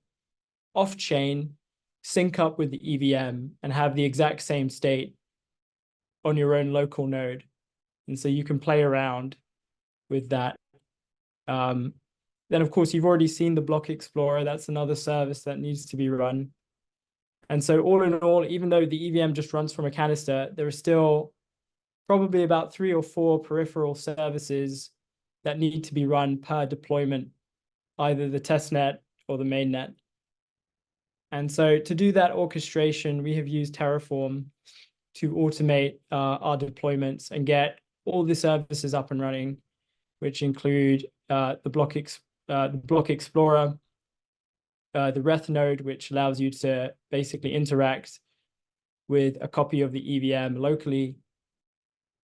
off-chain sync up with the EVM and have the exact same state on your own local node. And so you can play around with that. Then, of course, you've already seen the Block Explorer. That's another service that needs to be run. And so all in all, even though the EVM just runs from a canister, there are still probably about 3 or 4 peripheral services that need to be run per deployment, either the testnet or the mainnet. And so to do that orchestration, we have used Terraform to automate our deployments and get all the services up and running, which include the Block Explorer, the Reth node, which allows you to basically interact with a copy of the EVM locally,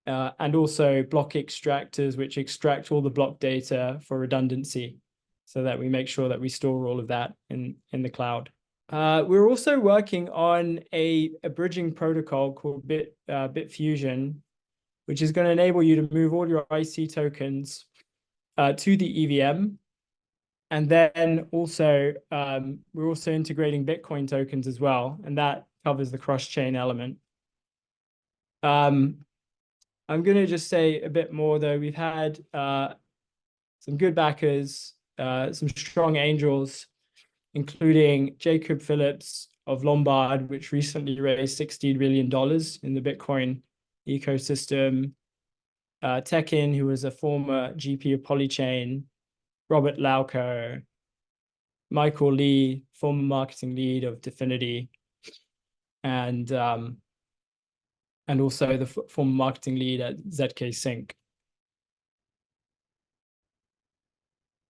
and also block extractors, which extract all the block data for redundancy, so that we make sure that we store all of that in the cloud. We're also working on a bridging protocol called Bitfusion, which is going to enable you to move all your IC tokens to the EVM. And then also, we're also integrating Bitcoin tokens as well, and that covers the cross-chain element. I'm going to just say a bit more, though. We've had some good backers, some strong angels, including Jacob Phillips of Lombard, which recently raised $16 million in the Bitcoin ecosystem. Tekin, who was a former GP of Polychain. Robert Lauco. Michael Lee, former marketing lead of DFINITY. And also the former marketing lead at ZK Sync.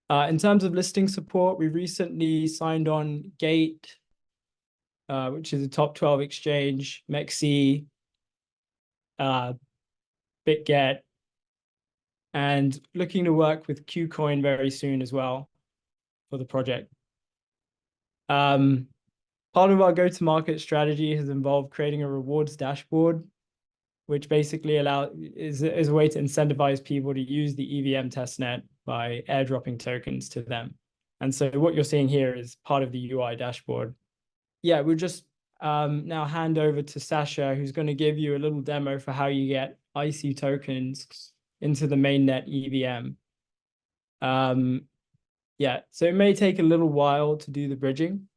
In terms of listing support, we recently signed on Gate, which is a top 12 exchange, Mexi, BitGet, and looking to work with KuCoin very soon as well for the project. Part of our go-to-market strategy has involved creating a rewards dashboard, which basically is a way to incentivize people to use the EVM testnet by airdropping tokens to them. And so what you're seeing here is part of the UI dashboard. Yeah, we'll just now hand over to Sasha, who's going to give you a little demo for how you get IC tokens into the mainnet EVM. Yeah, so it may take a little while to do the bridging.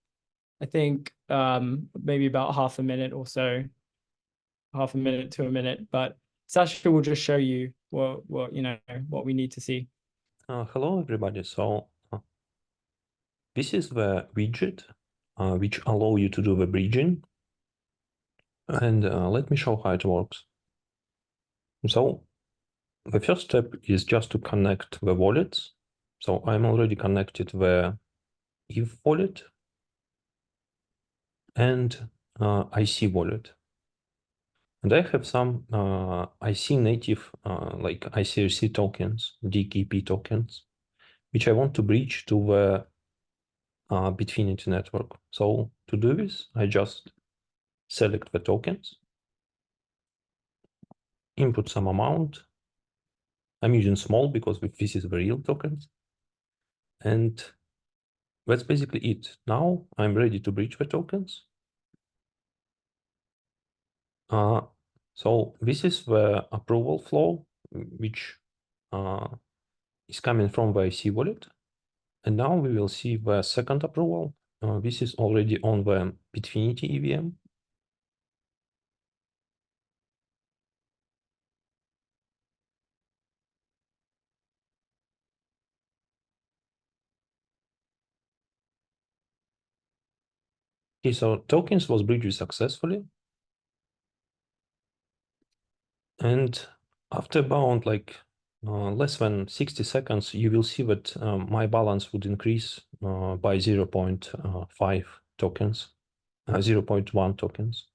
I think maybe about half a minute or so. Half a minute to a minute, but Sasha will just show you what we need to see. Hello everybody. So this is the widget which allow you to do the bridging, and let me show how it works. So the first step is just to connect the wallets. So I'm already connected the ETH wallet and IC wallet. And I have some IC native, like ICRC tokens, DKP tokens, which I want to bridge to the Bitfinity network. So to do this, I just select the tokens, input some amount. I'm using small because this is the real tokens. And that's basically it. Now I'm ready to bridge the tokens. So this is the approval flow, which is coming from the IC wallet. And now we will see the second approval. This is already on the Bitfinity EVM. Okay, so tokens was bridged successfully. And after about less than 60 seconds, you will see that my balance would increase by 0.5 tokens, 0.1 tokens.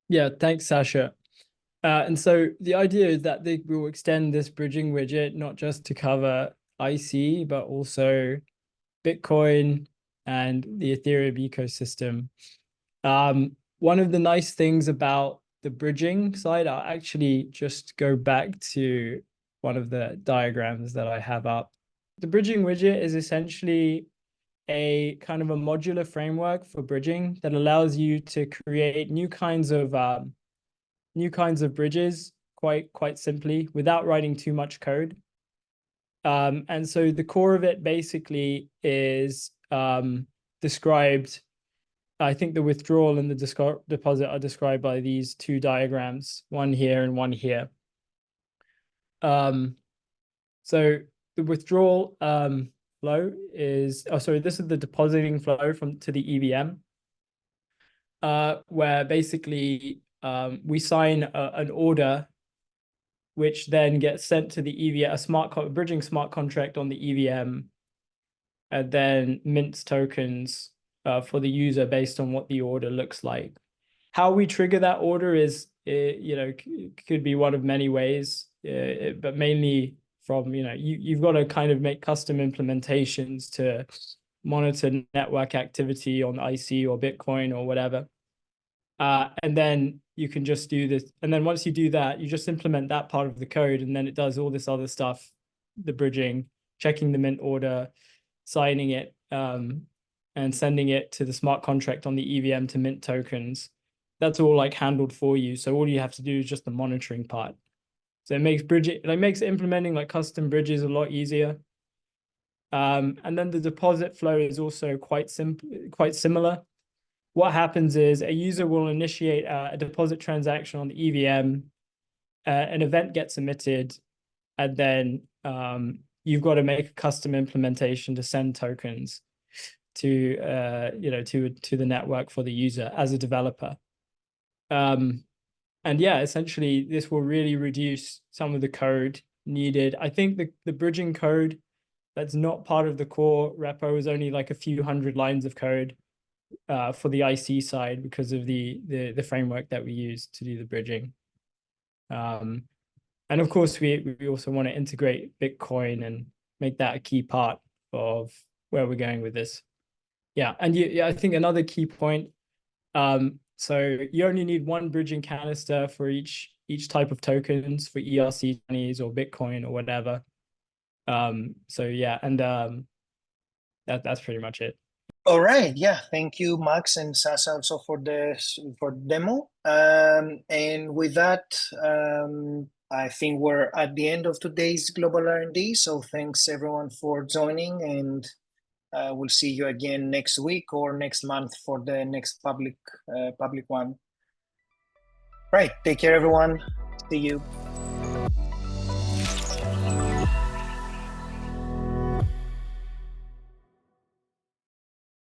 Yeah, thanks, Sasha. And so the idea is that they will extend this bridging widget not just to cover IC, but also Bitcoin and the Ethereum ecosystem. One of the nice things about the bridging side, I'll actually just go back to one of the diagrams that I have up. The bridging widget is essentially a kind of a modular framework for bridging that allows you to create new kinds of bridges quite simply without writing too much code. And so the core of it basically is described. I think the withdrawal and the deposit are described by these two diagrams, one here and one here. So the withdrawal flow is, this is the depositing flow to the EVM, where basically we sign an order, which then gets sent to the EVM, a bridging smart contract on the EVM, and then mints tokens for the user based on what the order looks like. How we trigger that order is, could be one of many ways, but mainly from, you've got to kind of make custom implementations to monitor network activity on IC or Bitcoin or whatever. And then you can just do this. And then once you do that, you just implement that part of the code, and then it does all this other stuff, the bridging, checking the mint order, signing it, and sending it to the smart contract on the EVM to mint tokens. That's all like handled for you. So all you have to do is just the monitoring part. So it makes implementing like custom bridges a lot easier. And then the deposit flow is also quite similar. What happens is a user will initiate a deposit transaction on the EVM, an event gets emitted, and then you've got to make a custom implementation to send tokens to the network for the user as a developer. And yeah, essentially this will really reduce some of the code needed. I think the bridging code that's not part of the core repo is only like a few hundred lines of code for the IC side because of the framework that we use to do the bridging. And of course, we also want to integrate Bitcoin and make that a key part of where we're going with this. Yeah, and I think another key point, so you only need one bridging canister for each type of tokens for ERC20s or Bitcoin or whatever. So yeah, and that's pretty much it. All right, yeah, thank you, Max and Sasa, also for the demo. And with that, I think we're at the end of today's Global R&D. So thanks everyone for joining, and we'll see you again next week or next month for the next public one. Right, take care, everyone. See you.